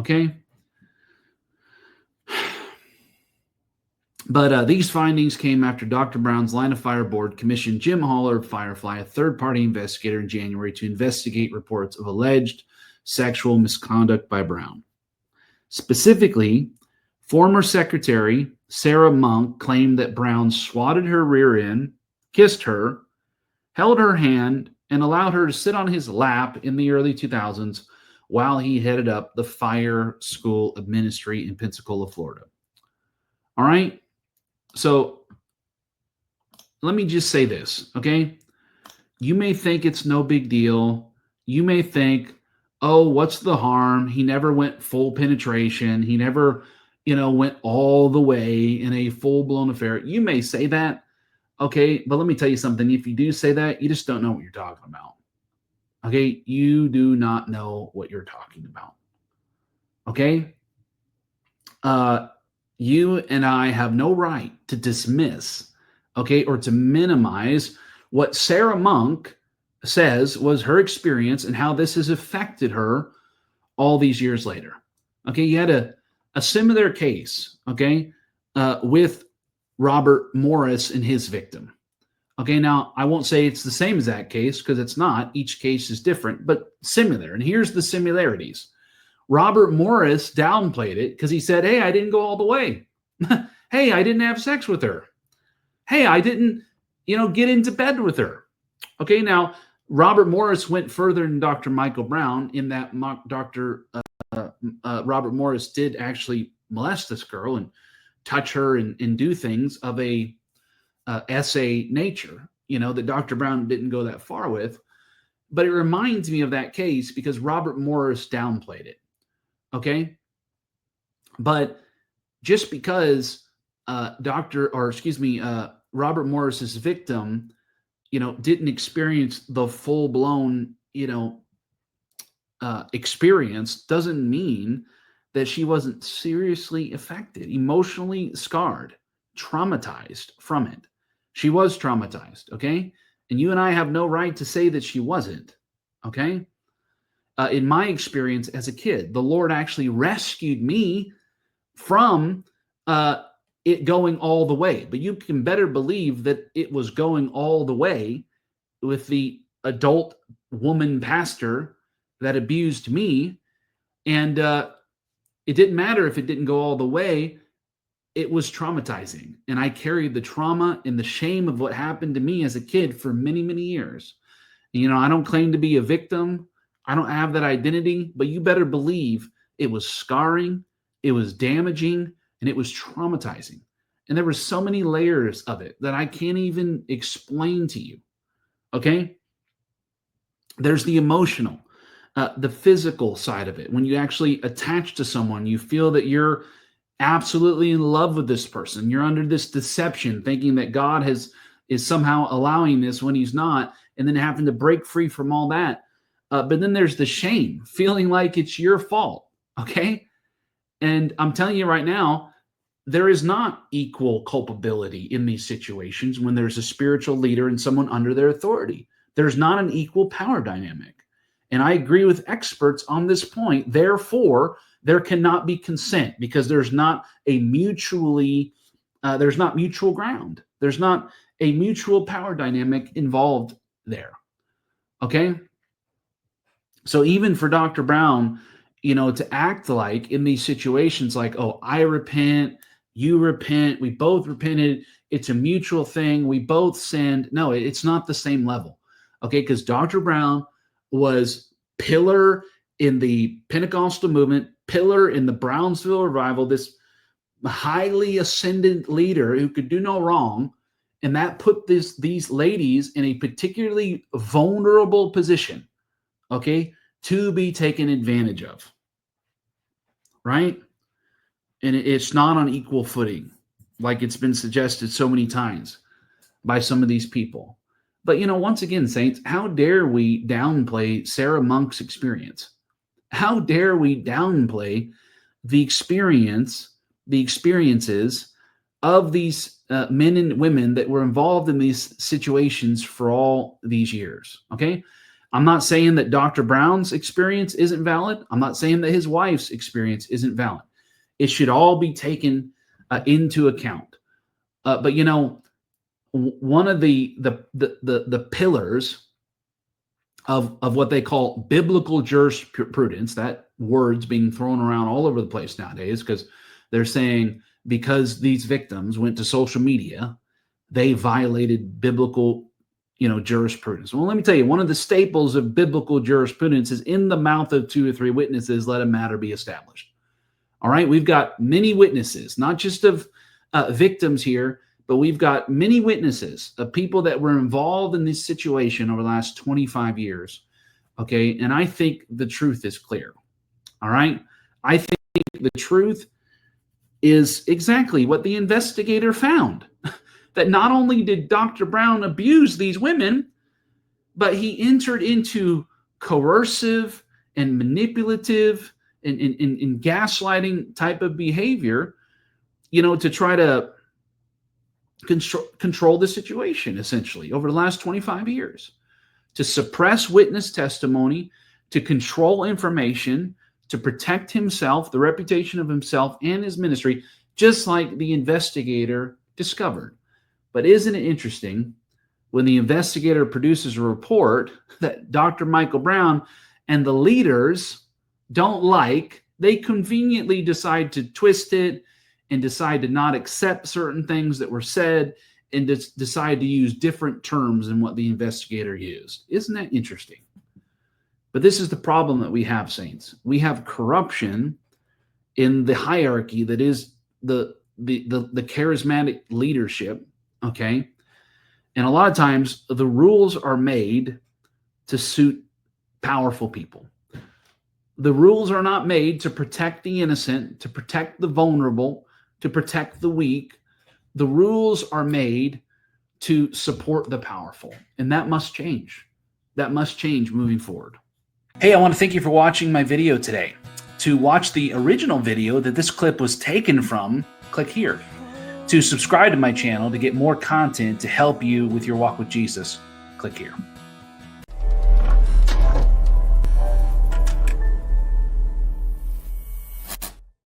Okay? But these findings came after Dr. Brown's Line of Fire Board commissioned Jim Haller of Firefly, a third-party investigator, in January to investigate reports of alleged sexual misconduct by Brown. Specifically, former Secretary Sarah Monk claimed that Brown swatted her rear end, kissed her, held her hand, and allowed her to sit on his lap in the early 2000s while he headed up the Fire School of Ministry in Pensacola, Florida. All right? So let me just say this, okay? You may think it's no big deal. You may think, oh, what's the harm? He never went full penetration. He never, went all the way in a full-blown affair. You may say that, okay? But let me tell you something. If you do say that, you just don't know what you're talking about. Okay? You do not know what you're talking about. Okay? You and I have no right to dismiss, okay, or to minimize what Sarah Monk says was her experience and how this has affected her all these years later. Okay, you had a similar case, okay, with Robert Morris and his victim. Okay, now I won't say it's the same as that case because it's not. Each case is different, but similar. And here's the similarities. Robert Morris downplayed it because he said, hey, I didn't go all the way. Hey, I didn't have sex with her. Hey, I didn't, get into bed with her. Okay, now Robert Morris went further than Dr. Michael Brown in that Robert Morris did actually molest this girl and touch her and do things of a essay nature, that Dr. Brown didn't go that far with. But it reminds me of that case because Robert Morris downplayed it. Okay. But just because Robert Morris's victim, didn't experience the full-blown, experience doesn't mean that she wasn't seriously affected, emotionally scarred, traumatized from it. She was traumatized. Okay. And you and I have no right to say that she wasn't. Okay. In my experience as a kid, the Lord actually rescued me from it going all the way. But you can better believe that it was going all the way with the adult woman pastor that abused me. And it didn't matter if it didn't go all the way. It was traumatizing. And I carried the trauma and the shame of what happened to me as a kid for many, many years. I don't claim to be a victim. I don't have that identity, but you better believe it was scarring, it was damaging, and it was traumatizing. And there were so many layers of it that I can't even explain to you. Okay? There's the emotional, the physical side of it. When you actually attach to someone, you feel that you're absolutely in love with this person. You're under this deception, thinking that God is somehow allowing this when he's not, and then having to break free from all that. But then there's the shame, feeling like it's your fault, okay? And I'm telling you right now, there is not equal culpability in these situations when there's a spiritual leader and someone under their authority. There's not an equal power dynamic. And I agree with experts on this point. Therefore, there cannot be consent because there's not a mutual ground. There's not a mutual power dynamic involved there, okay? So even for Dr. Brown, to act like in these situations like, oh, I repent, you repent, we both repented, it's a mutual thing, we both sinned. No, it's not the same level, okay? Because Dr. Brown was pillar in the Pentecostal movement, pillar in the Brownsville revival, this highly ascendant leader who could do no wrong, and that put these ladies in a particularly vulnerable position, okay, to be taken advantage of, right? And it's not on equal footing, like it's been suggested so many times by some of these people. But, once again, saints, how dare we downplay Sarah Monk's experience? How dare we downplay the experiences of these men and women that were involved in these situations for all these years, okay? I'm not saying that Dr. Brown's experience isn't valid. I'm not saying that his wife's experience isn't valid. It should all be taken into account. But you know, one of the pillars of what they call biblical jurisprudence, that word's being thrown around all over the place nowadays, because they're saying because these victims went to social media, they violated biblical, jurisprudence. Well, let me tell you, one of the staples of biblical jurisprudence is in the mouth of 2 or 3 witnesses, let a matter be established. All right. We've got many witnesses, not just of victims here, but we've got many witnesses of people that were involved in this situation over the last 25 years. Okay. And I think the truth is clear. All right. I think the truth is exactly what the investigator found. That not only did Dr. Brown abuse these women, but he entered into coercive and manipulative and gaslighting type of behavior, to try to control the situation, essentially, over the last 25 years, to suppress witness testimony, to control information, to protect himself, the reputation of himself and his ministry, just like the investigator discovered. But isn't it interesting when the investigator produces a report that Dr. Michael Brown and the leaders don't like, they conveniently decide to twist it and decide to not accept certain things that were said and decide to use different terms than what the investigator used. Isn't that interesting? But this is the problem that we have, saints. We have corruption in the hierarchy that is the charismatic leadership. Okay. And a lot of times the rules are made to suit powerful people. The rules are not made to protect the innocent, to protect the vulnerable, to protect the weak. The rules are made to support the powerful. And that must change. That must change moving forward. Hey, I want to thank you for watching my video today. To watch the original video that this clip was taken from, click here. To subscribe to my channel to get more content to help you with your walk with Jesus, click here.